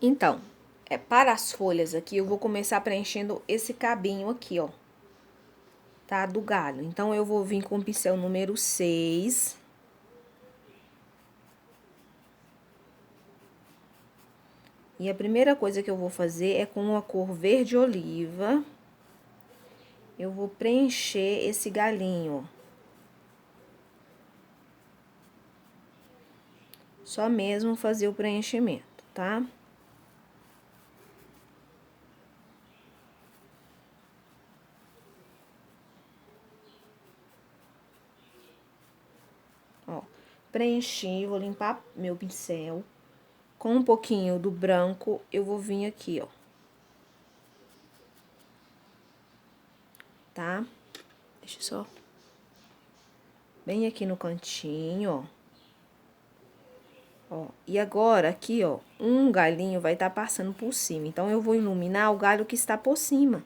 Então, para as folhas aqui, eu vou começar preenchendo esse cabinho aqui, ó. Tá? Do galho. Então, eu vou vir com o pincel número 6. E a primeira coisa que eu vou fazer é com a cor verde oliva. Eu vou preencher esse galinho, ó. Só mesmo fazer o preenchimento, tá? Ó, preenchi, vou limpar meu pincel. Com um pouquinho do branco, eu vou vir aqui, ó. Tá? Deixa eu só... Bem aqui no cantinho, ó. Ó, e agora, aqui, ó, um galhinho vai estar passando por cima. Então, eu vou iluminar o galho que está por cima.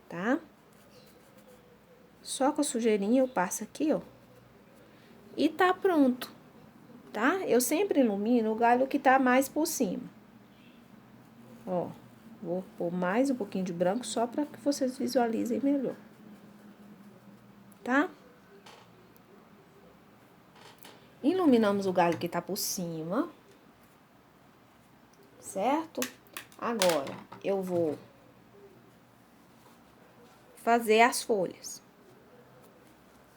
Tá? Só com a sujeirinha eu passo aqui, ó. E tá pronto, tá? Eu sempre ilumino o galho que tá mais por cima. Ó, vou pôr mais um pouquinho de branco só para que vocês visualizem melhor. Tá? Iluminamos o galho que tá por cima. Certo? Agora, eu vou fazer as folhas.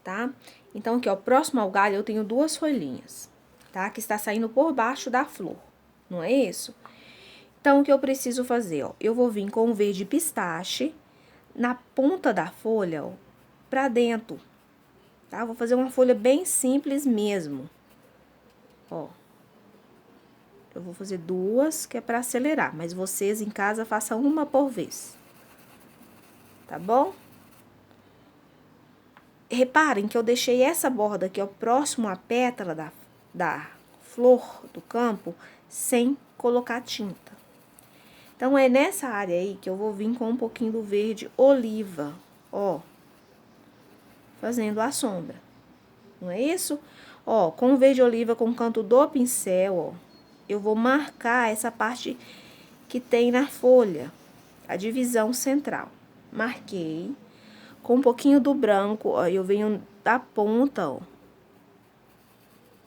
Tá? Então, aqui, ó, próximo ao galho, eu tenho duas folhinhas, tá? Que está saindo por baixo da flor, não é isso? Então, o que eu preciso fazer, ó? Eu vou vir com o verde pistache na ponta da folha, ó, pra dentro, tá? Vou fazer uma folha bem simples mesmo, ó. Eu vou fazer duas, que é pra acelerar, mas vocês em casa façam uma por vez, tá bom? Reparem que eu deixei essa borda aqui, ó, próximo à pétala da flor do campo, sem colocar tinta. Então, é nessa área aí que eu vou vir com um pouquinho do verde oliva, ó, fazendo a sombra, não é isso? Ó, com o verde oliva, com o canto do pincel, ó, eu vou marcar essa parte que tem na folha, a divisão central. Marquei. Com um pouquinho do branco, ó, eu venho da ponta,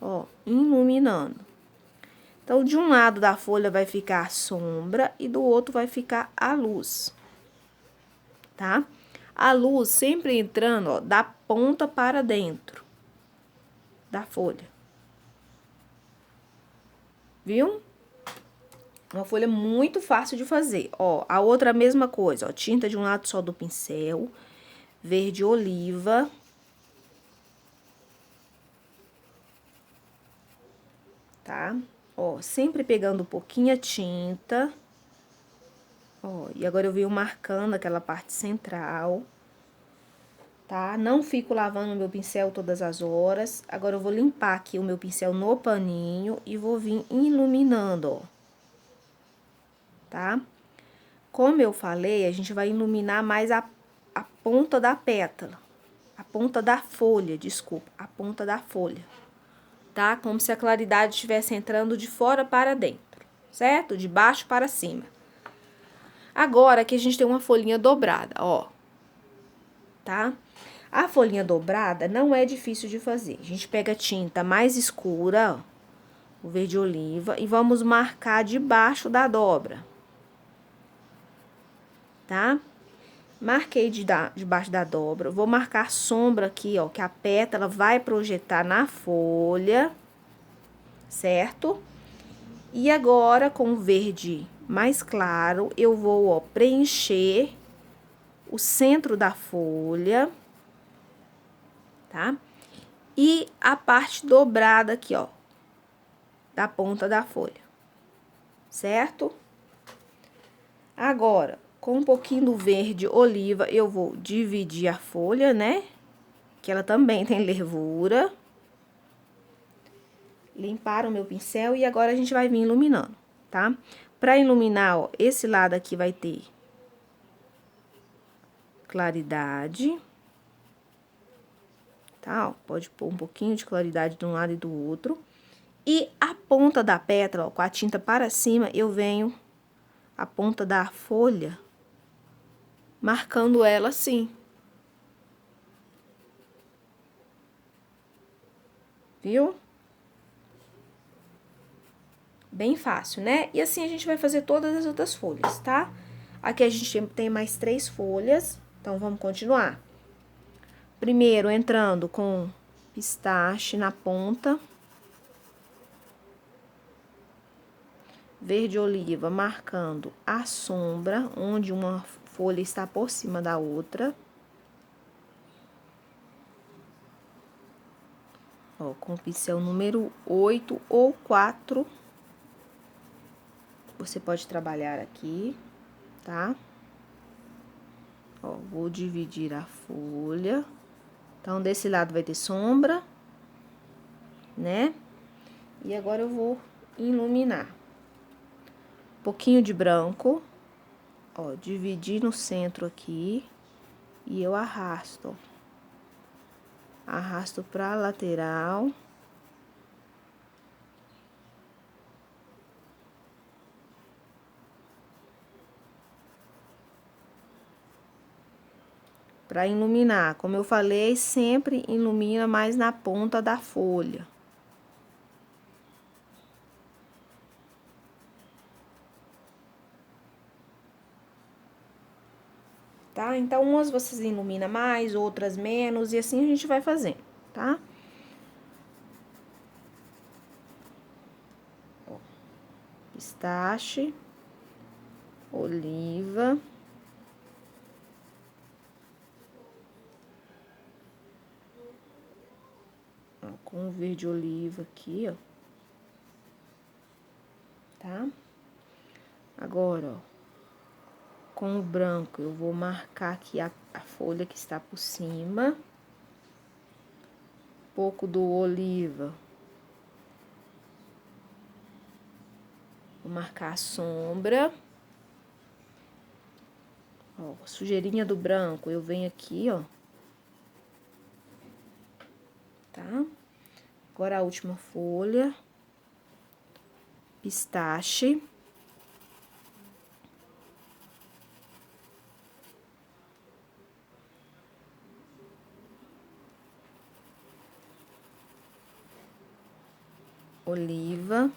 ó, iluminando. Então, de um lado da folha vai ficar a sombra e do outro vai ficar a luz, tá? A luz sempre entrando, ó, da ponta para dentro da folha. Viu? Uma folha muito fácil de fazer. Ó, a outra a mesma coisa, ó, tinta de um lado só do pincel, verde oliva. Tá? Ó, sempre pegando um pouquinho a tinta. Ó, e agora eu venho marcando aquela parte central, tá? Não fico lavando o meu pincel todas as horas. Agora, eu vou limpar aqui o meu pincel no paninho e vou vir iluminando, ó. Tá? Como eu falei, a gente vai iluminar mais a ponta da pétala. A ponta da folha, desculpa, a ponta da folha. Tá? Como se a claridade estivesse entrando de fora para dentro, certo? De baixo para cima. Agora, aqui a gente tem uma folhinha dobrada, ó. Tá? A folhinha dobrada não é difícil de fazer. A gente pega a tinta mais escura, ó, o verde oliva, e vamos marcar debaixo da dobra. Tá? Marquei debaixo da dobra. Vou marcar sombra aqui, ó, que a pétala vai projetar na folha, certo? E agora, com o verde mais claro, eu vou, ó, preencher o centro da folha, tá? E a parte dobrada aqui, ó, da ponta da folha, certo? Agora, com um pouquinho do verde oliva, eu vou dividir a folha, né? Que ela também tem nervura. Limpar o meu pincel e agora a gente vai vir iluminando, tá? Pra iluminar, ó, esse lado aqui vai ter claridade, tá? Ó, pode pôr um pouquinho de claridade de um lado e do outro. E a ponta da pétala, ó, com a tinta para cima, eu venho a ponta da folha, marcando ela assim. Viu? Bem fácil, né? E assim a gente vai fazer todas as outras folhas, tá? Aqui a gente tem mais 3 folhas, então vamos continuar. Primeiro, entrando com pistache na ponta. Verde oliva, marcando a sombra, onde uma folha está por cima da outra. Ó, com o pincel número 8 ou 4. Você pode trabalhar aqui, tá? Ó, vou dividir a folha. Então, desse lado vai ter sombra, né? E agora eu vou iluminar. Um pouquinho de branco. Ó, dividir no centro aqui. E eu arrasto, ó. Arrasto pra lateral. Para iluminar, como eu falei, sempre ilumina mais na ponta da folha. Tá? Então, umas vocês iluminam mais, outras menos, e assim a gente vai fazendo, tá? Ó, pistache, oliva. Ó, com o verde oliva aqui, ó. Tá? Agora, ó, com o branco, eu vou marcar aqui a folha que está por cima. Um pouco do oliva. Vou marcar a sombra. Ó, sujeirinha do branco, eu venho aqui, ó. Tá? Agora a última folha. Pistache. Oliva.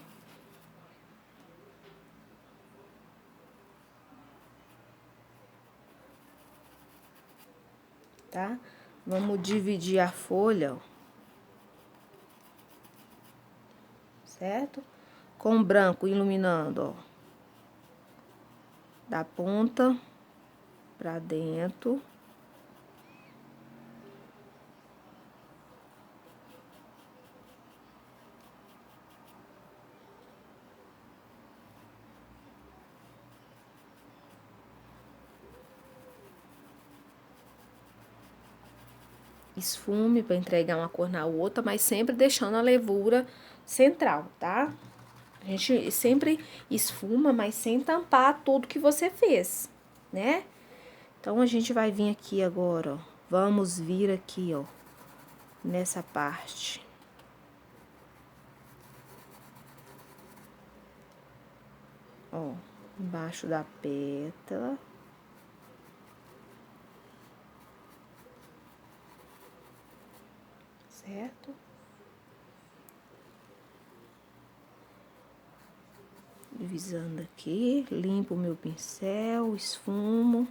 Tá? Vamos dividir a folha, ó. Certo? Com o branco iluminando, ó. Da ponta pra dentro. Esfume para entregar uma cor na outra, mas sempre deixando a levura central, tá? A gente sempre esfuma, mas sem tampar tudo que você fez, né? Então, a gente vai vir aqui agora, ó. Vamos vir aqui, ó, nessa parte. Ó, embaixo da pétala. Certo? Divisando aqui, limpo o meu pincel, esfumo.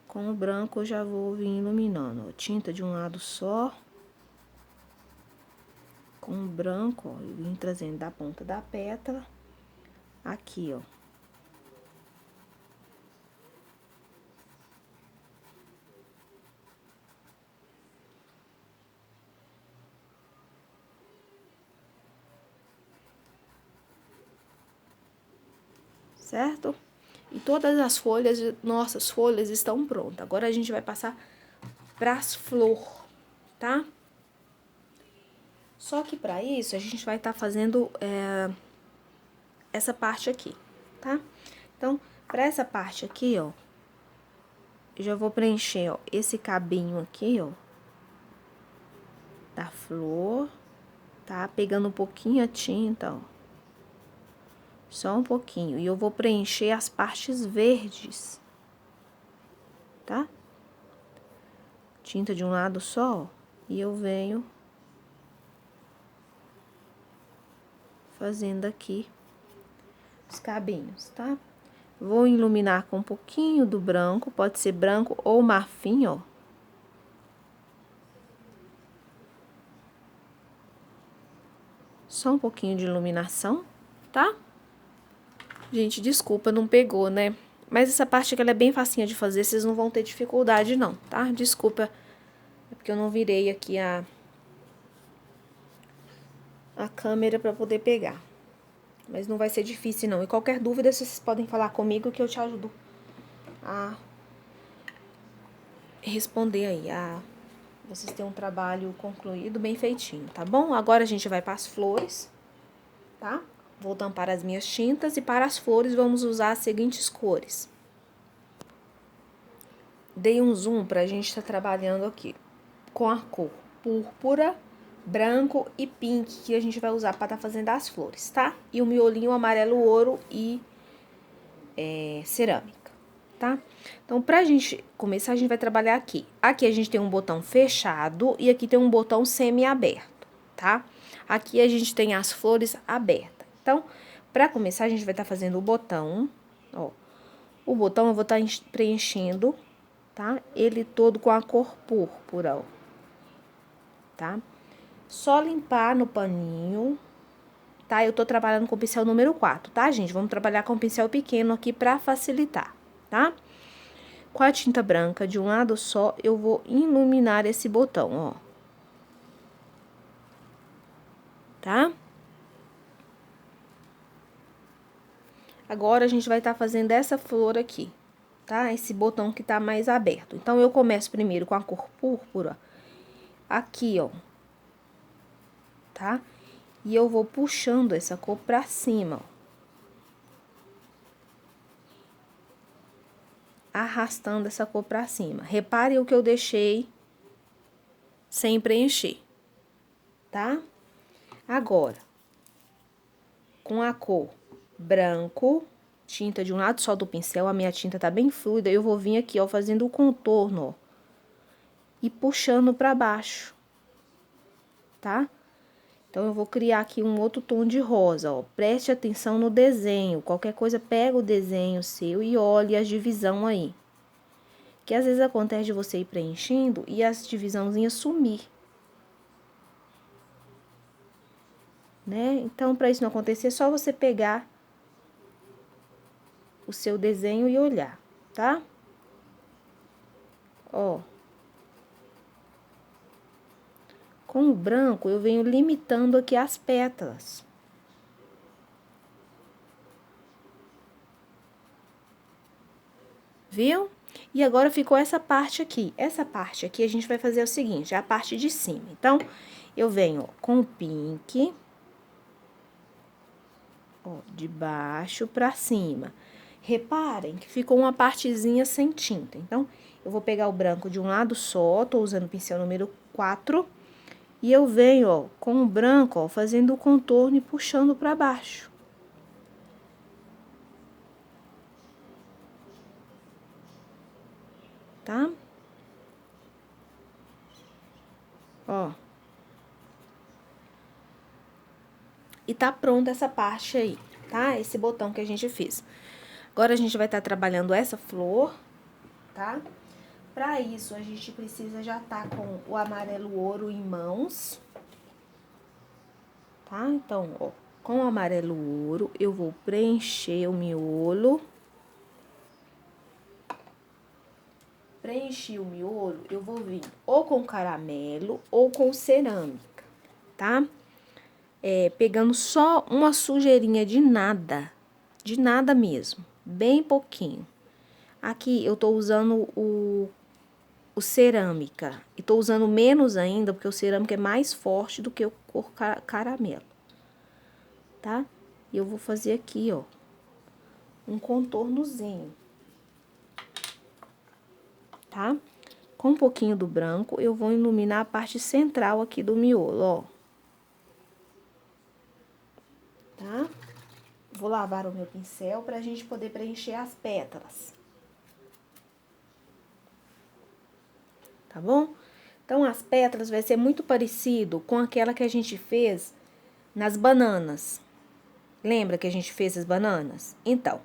Com o branco eu já vou vir iluminando, ó, tinta de um lado só. Com o branco, ó, eu vim trazendo da ponta da pétala, aqui, ó. Certo? E todas as folhas, nossas folhas estão prontas. Agora a gente vai passar pras flores, tá? Só que pra isso, a gente vai estar fazendo essa parte aqui, tá? Então, pra essa parte aqui, ó, eu já vou preencher, ó, esse cabinho aqui, ó, da flor. tá? Pegando um pouquinho a tinta, ó. Só um pouquinho. E eu vou preencher as partes verdes, tá? Tinta de um lado só, ó, e eu venho fazendo aqui os cabinhos, tá? Vou iluminar com um pouquinho do branco, pode ser branco ou marfim, ó. Só um pouquinho de iluminação, tá? Gente, desculpa, não pegou, né? Mas essa parte aqui ela é bem facinha de fazer, vocês não vão ter dificuldade não, tá? Desculpa, é porque eu não virei aqui a câmera pra poder pegar. Mas não vai ser difícil não. E qualquer dúvida, vocês podem falar comigo que eu te ajudo a responder aí, vocês terem um trabalho concluído, bem feitinho, tá bom? Agora a gente vai para as flores, tá? Vou tampar as minhas tintas e para as flores vamos usar as seguintes cores. Dei um zoom pra gente estar trabalhando aqui com a cor púrpura, branco e pink, que a gente vai usar para estar fazendo as flores, tá? E o miolinho amarelo ouro e cerâmica, tá? Então, pra gente começar, a gente vai trabalhar aqui. Aqui a gente tem um botão fechado e aqui tem um botão semi-aberto, tá? Aqui a gente tem as flores abertas. Então, pra começar, a gente vai estar fazendo o botão, ó. O botão eu vou estar preenchendo, tá? Ele todo com a cor púrpura, ó. Tá? Só limpar no paninho, tá? Eu tô trabalhando com o pincel número 4, tá, gente? Vamos trabalhar com o pincel pequeno aqui pra facilitar, tá? Com a tinta branca de um lado só, eu vou iluminar esse botão, ó. Tá? Agora, a gente vai estar fazendo essa flor aqui, tá? Esse botão que tá mais aberto. Então, eu começo primeiro com a cor púrpura, aqui, ó. Tá? E eu vou puxando essa cor pra cima, ó. Arrastando essa cor pra cima. Repare o que eu deixei sem preencher, tá? Agora, com a cor branco, tinta de um lado só do pincel, a minha tinta tá bem fluida, eu vou vir aqui, ó, fazendo o contorno, ó, e puxando pra baixo, tá? Então, eu vou criar aqui um outro tom de rosa, ó. Preste atenção no desenho, qualquer coisa, pega o desenho seu e olhe a divisão aí. Que às vezes acontece de você ir preenchendo e as divisãozinhas sumir. Né? Então, para isso não acontecer, é só você pegar o seu desenho e olhar, tá? Ó. Com o branco, eu venho limitando aqui as pétalas. Viu? E agora ficou essa parte aqui. Essa parte aqui a gente vai fazer o seguinte, é a parte de cima. Então, eu venho ó, com o pink, ó, de baixo pra cima. Reparem que ficou uma partezinha sem tinta. Então, eu vou pegar o branco de um lado só, tô usando o pincel número 4. E eu venho, ó, com o branco, ó, fazendo o contorno e puxando pra baixo. Tá? Ó. E tá pronta essa parte aí, tá? Esse botão que a gente fez. Agora, a gente vai estar trabalhando essa flor, tá? Pra isso, a gente precisa já tá com o amarelo ouro em mãos. Tá? Então, ó, com o amarelo ouro, eu vou preencher o miolo. Preenchi o miolo, eu vou vir ou com caramelo ou com cerâmica, tá? Pegando só uma sujeirinha de nada mesmo, bem pouquinho. Aqui eu tô usando o cerâmica, e tô usando menos ainda, porque o cerâmica é mais forte do que o cor caramelo, tá? E eu vou fazer aqui, ó, um contornozinho, tá? Com um pouquinho do branco, eu vou iluminar a parte central aqui do miolo, ó. vou lavar o meu pincel pra gente poder preencher as pétalas. Tá bom? Então, as pétalas vai ser muito parecido com aquela que a gente fez nas bananas. Lembra que a gente fez as bananas? Então,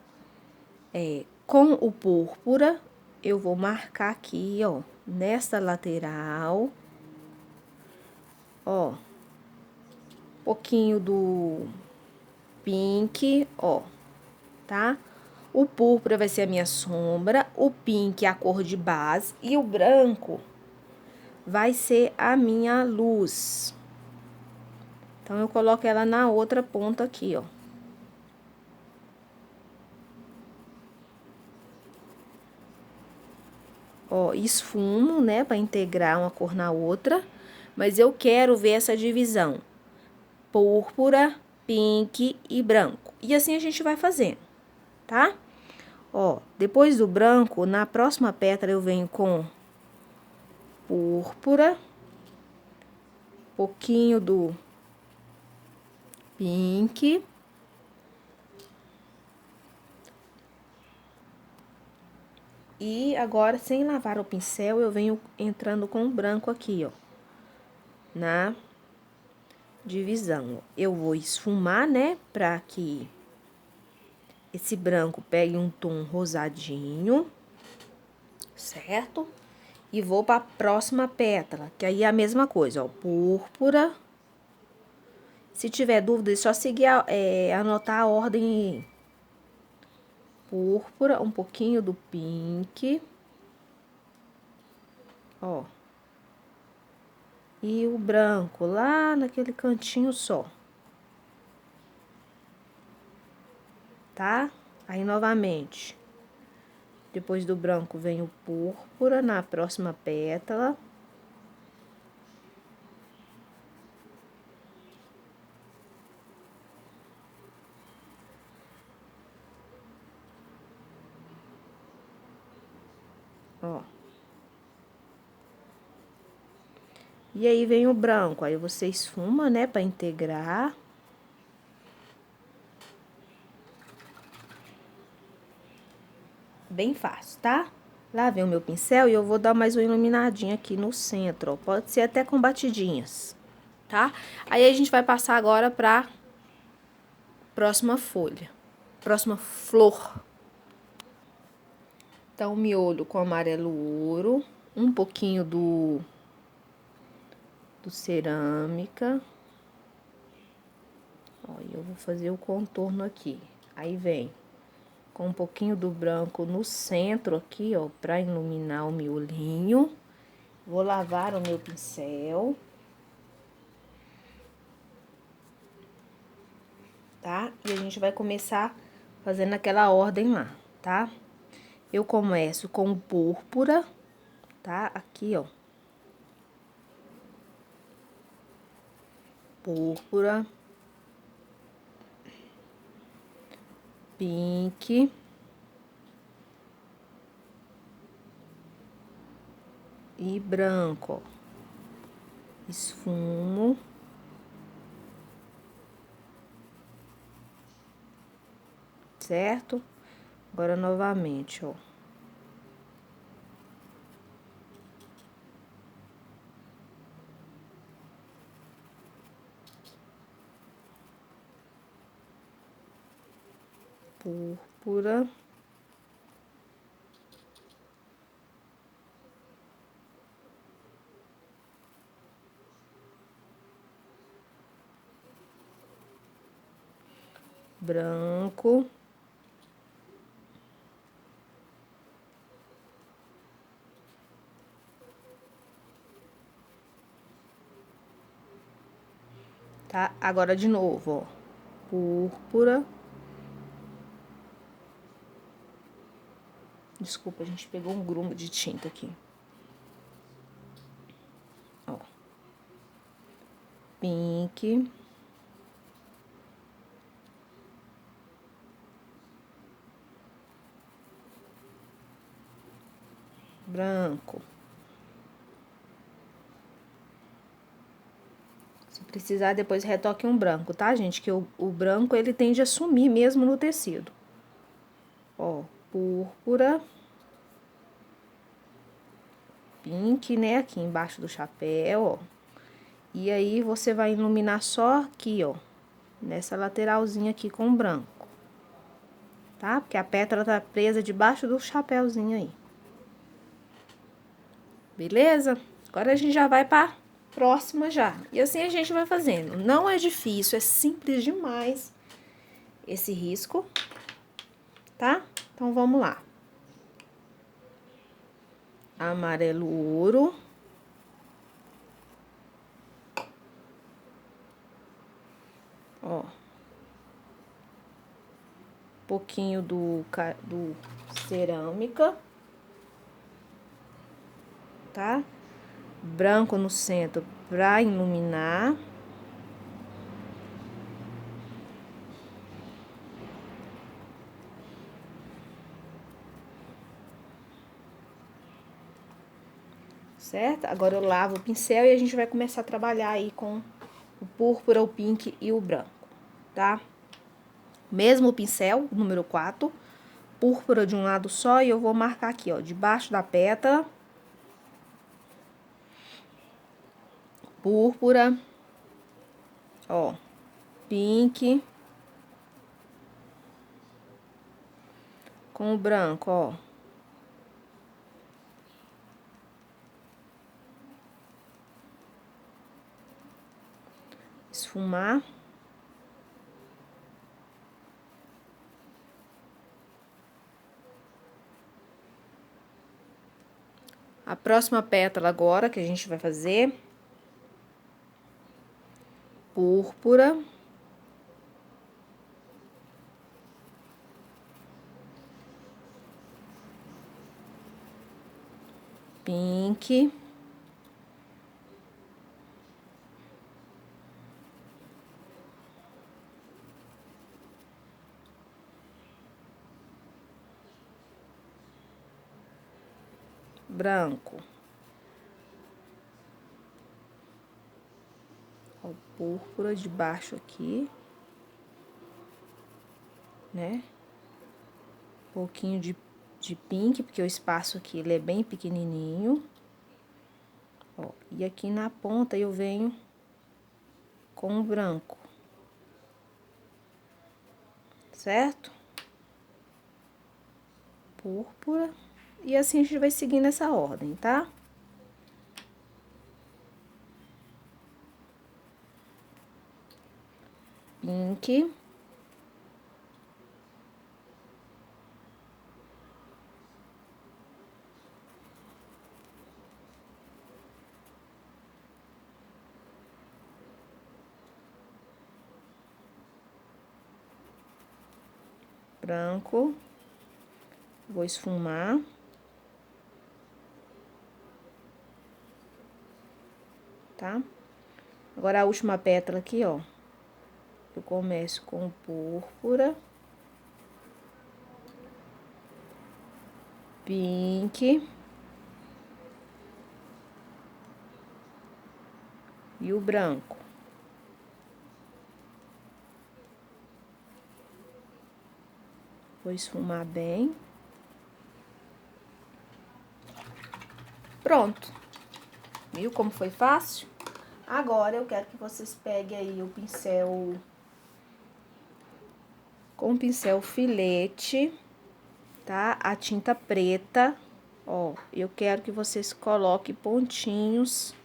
com o púrpura, eu vou marcar aqui, ó, nesta lateral, ó, pouquinho do pink, ó, tá? O púrpura vai ser a minha sombra, o pink é a cor de base e o branco vai ser a minha luz. Então, eu coloco ela na outra ponta aqui, ó. Ó, esfumo, né, para integrar uma cor na outra, mas eu quero ver essa divisão: púrpura, pink e branco. E assim a gente vai fazendo, tá? Ó, depois do branco, na próxima pétala eu venho com púrpura, pouquinho do pink. E agora, sem lavar o pincel, eu venho entrando com o branco aqui, ó, na divisão. Eu vou esfumar, né, pra que esse branco pegue um tom rosadinho, certo? E vou pra próxima pétala, que aí é a mesma coisa, ó, púrpura. Se tiver dúvida, é só seguir, anotar a ordem. Púrpura, um pouquinho do pink, ó. E o branco lá naquele cantinho só. Tá? Aí, novamente, depois do branco vem o púrpura na próxima pétala. Ó. E aí vem o branco, aí você esfuma, né, pra integrar. Bem fácil, tá? Lá vem o meu pincel e eu vou dar mais uma iluminadinha aqui no centro, ó. Pode ser até com batidinhas, tá? Aí a gente vai passar agora pra próxima folha, próxima flor. Então, miolo com amarelo ouro, um pouquinho do cerâmica. Ó, eu vou fazer o contorno aqui. Aí vem com um pouquinho do branco no centro aqui, ó, pra iluminar o miolinho. Vou lavar o meu pincel. Tá? E a gente vai começar fazendo aquela ordem lá, tá? Eu começo com o púrpura, tá? Aqui, ó. Púrpura. Pink. E branco, ó. Esfumo. Certo? Agora, novamente, ó. Púrpura. Branco. Tá? Agora, de novo, ó. Púrpura. Desculpa, a gente pegou um grumo de tinta aqui. Ó. Pink. Branco. precisar, depois retoque um branco, tá, gente? Que o branco, ele tende a sumir mesmo no tecido. Ó, púrpura. Pink, né, aqui embaixo do chapéu, ó. E aí, você vai iluminar só aqui, ó. Nessa lateralzinha aqui com branco. Tá? Porque a pétala tá presa debaixo do chapéuzinho aí. Beleza? Agora a gente já vai pra próxima já. E assim a gente vai fazendo. Não é difícil, é simples demais esse risco, tá? Então, vamos lá. Amarelo ouro. Ó. Pouquinho do cerâmica. Tá? Branco no centro pra iluminar. Certo? Agora eu lavo o pincel e a gente vai começar a trabalhar aí com o púrpura, o pink e o branco, tá? Mesmo pincel, número 4, púrpura de um lado só e eu vou marcar aqui, ó, debaixo da pétala. Púrpura, ó, pink com o branco, ó. Esfumar. A próxima pétala agora que a gente vai fazer, púrpura. Pink. Branco. Ó, púrpura de baixo aqui, né? Um pouquinho de pink, porque o espaço aqui, ele é bem pequenininho. Ó, e aqui na ponta eu venho com o branco. Certo? Púrpura. E assim a gente vai seguindo essa ordem, tá? Pink. Branco. Vou esfumar. Tá? Agora, a última pétala aqui, ó. Eu começo com púrpura. Pink. E o branco. Vou esfumar bem. Pronto. Viu como foi fácil? Agora, eu quero que vocês peguem aí o pincel... Com o pincel filete, tá? A tinta preta, ó. Eu quero que vocês coloquem pontinhos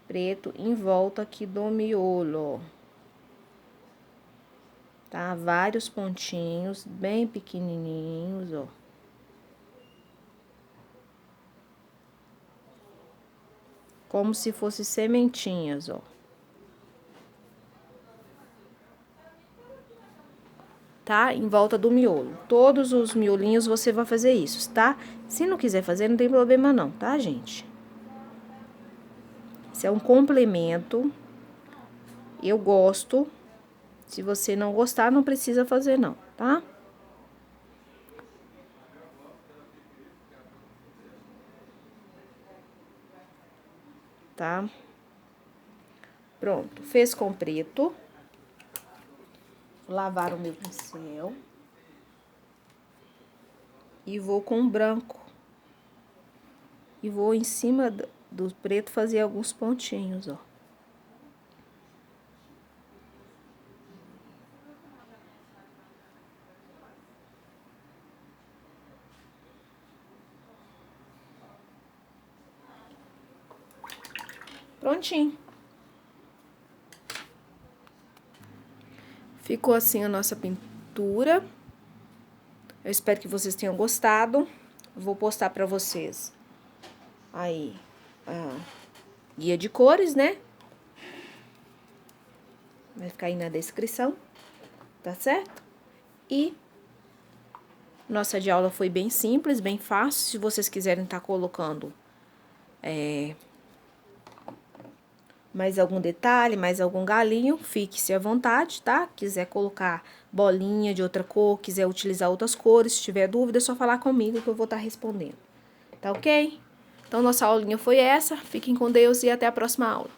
preto em volta aqui do miolo, ó. Tá? Vários pontinhos bem pequenininhos, ó. Como se fosse sementinhas, ó. Tá? Em volta do miolo. Todos os miolinhos você vai fazer isso, tá? Se não quiser fazer, não tem problema não, tá, gente? Isso é um complemento. Eu gosto. Se você não gostar, não precisa fazer não, tá? Tá? Pronto, fez com preto. Vou lavar o meu pincel. E vou com branco. E vou em cima do preto fazer alguns pontinhos, ó. Prontinho. Ficou assim a nossa pintura. Eu espero que vocês tenham gostado. Vou postar pra vocês aí a guia de cores, né? Vai ficar aí na descrição, tá certo? E nossa de aula foi bem simples, bem fácil. Se vocês quiserem estar colocando mais algum detalhe, mais algum galinho, fique-se à vontade, tá? Quiser colocar bolinha de outra cor, quiser utilizar outras cores, se tiver dúvida, é só falar comigo que eu vou estar respondendo. Tá ok? Então, nossa aulinha foi essa. Fiquem com Deus e até a próxima aula.